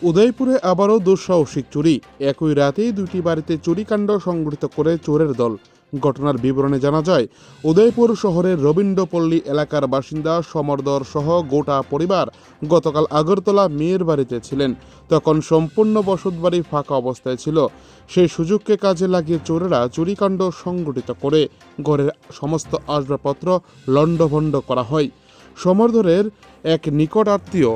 উদয়পুরে আবারও দুঃসাহসিক চুরি। একই রাতেই দুটি বাড়িতে চুরিকাণ্ড সংঘটিত করে চোরের দল। ঘটনার বিবরণে জানা যায়, উদয়পুর শহরের রবীন্দ্রপল্লী এলাকার বাসিন্দা সমরদর সহ গোটা পরিবার গতকাল আগরতলা মেয়ের বাড়িতে ছিলেন। তখন সম্পূর্ণ বসতবাড়ি ফাঁকা অবস্থায় ছিল। সেই সুযোগকে কাজে লাগিয়ে চোরেরা চুরিকাণ্ড সংঘটিত করে ঘরের সমস্ত আসবাবপত্র লণ্ডভণ্ড করা হয়। সমরদরের এক নিকট আত্মীয়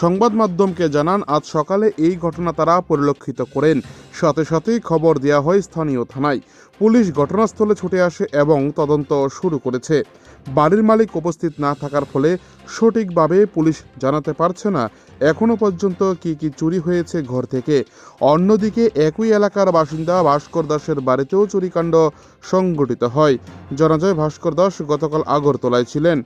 সংবাদ মাধ্যমকে জানান, আজ সকালে এই ঘটনা তারা পরিলক্ষিত করেন। সাথে সাথেই খবর দেওয়া হয় স্থানীয় থানায়। পুলিশ ঘটনাস্থলে ছুটে আসে এবং তদন্ত শুরু করেছে। বাড়ির মালিক উপস্থিত না থাকার ফলে সঠিকভাবে পুলিশ জানাতে পারছে না এখনও পর্যন্ত কি চুরি হয়েছে ঘর থেকে। অন্যদিকে একই এলাকার বাসিন্দা ভাস্কর দাসের বাড়িতেও চুরিকাণ্ড সংঘটিত হয়। জানা যায়, ভাস্কর দাস গতকাল আগরতলায় ছিলেন।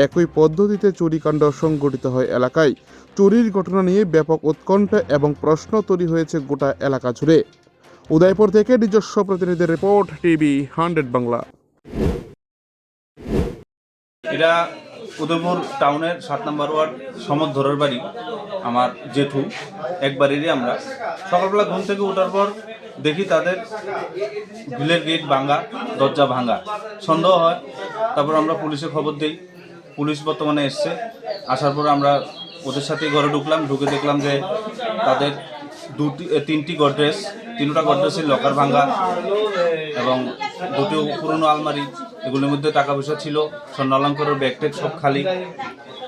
একই পদ্ধতিতে চুরিকাণ্ড সংঘটিত হয় এলাকায়। চুরির ঘটনা নিয়ে ব্যাপক উৎকণ্ঠা এবং প্রশ্ন তৈরি হয়েছে গোটা এলাকা জুড়ে। উদয়পুর থেকে নিজস্ব প্রতিনিধির রিপোর্ট, টিভি 100 বাংলা। এটা উদয়পুর টাউনের 7 নম্বর ওয়ার্ড সমরধরের বাড়ি। আমার জেঠু এক বাড়িরই আমরা। সকালবেলা ঘুম থেকে ওঠার পর দেখি তাদের গ্রিলের গেট ভাঙা, দরজা ভাঙা। সন্দেহ হয়, তারপর আমরা পুলিশে খবর দিই। পুলিশ বর্তমানে এসছে। আসার পর আমরা ওদের সাথে ঘরে ঢুকলাম। ঢুকে দেখলাম যে তাদের তিনটা গডরেজের লকার ভাঙা এবং দুটো পুরনো আলমারি, এগুলোর মধ্যে টাকা পয়সা ছিল। স্বর্ণালঙ্কারের ব্যাগ ট্যাগ সব খালি।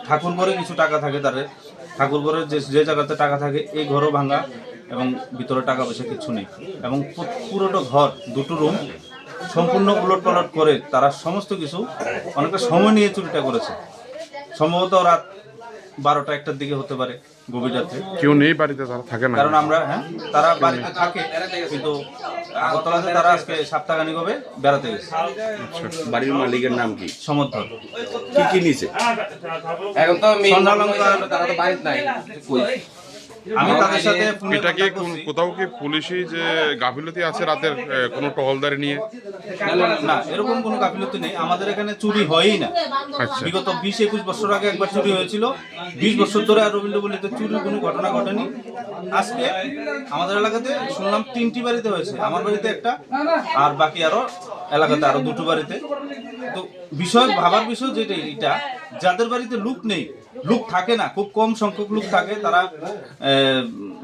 ঠাকুর ঘরে কিছু টাকা থাকে তাদের, ঠাকুর ঘরের যে জায়গাতে টাকা থাকে এই ঘরও ভাঙা এবং ভিতরে টাকা পয়সা কিছু নেই। এবং পুরোটা ঘর, দুটো রুম সম্পূর্ণ উলট পালট করে তারা সমস্ত কিছু অনেকটা সময় নিয়ে চুরিটা করেছে। সম্ভবত রাত 12টা-1টার দিকে হতে পারে, গভীর রাত্রে। কেউ নেই বাড়িতে, তারা থাকে না। কারণ আমরা তারা বাড়িতে থাকে, কিন্তু আগরতলাতে তারা আজকে সপ্তাহখানিক হবে বেড়াতে গেছে। বাড়ির মালিকের নাম কি? সমর্থন। কি নিছে? এখন তো স্বর্ণালঙ্কার তারা তো বাড়িতে নাই। আমি তাদের সাথে এটা কি কোথাও কি পুলিশি যে গাফিলতি আছে রাতের কোনো টহলদারি নিয়ে? না, এরকম কোনো গাফিলতি নেই। আমাদের এখানে চুরি হয়ই না। আচ্ছা। বিগত 20-21 বছর আগে একবার চুরি হয়েছিল। 20 বছর ধরে আর রবীন্দ্রপল্লীতে চুরির কোনো ঘটনা ঘটেনি। আজকে আমাদের এলাকাতে শুনলাম 3টি বাড়িতে হয়েছে। আমার বাড়িতে একটা, আর বাকি আরো এলাকাতে আরো 2টো বাড়িতে। তো ভাবার বিষয় যেটা, এটা যাদের বাড়িতে লোক নেই, লোক থাকে না, খুব কম সংখ্যক লোক থাকে, তারা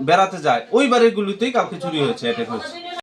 বেড়াতে যায়, ওই বাড়িগুলিতেই কালকে চুরি হয়েছে, অ্যাটাক হয়েছে।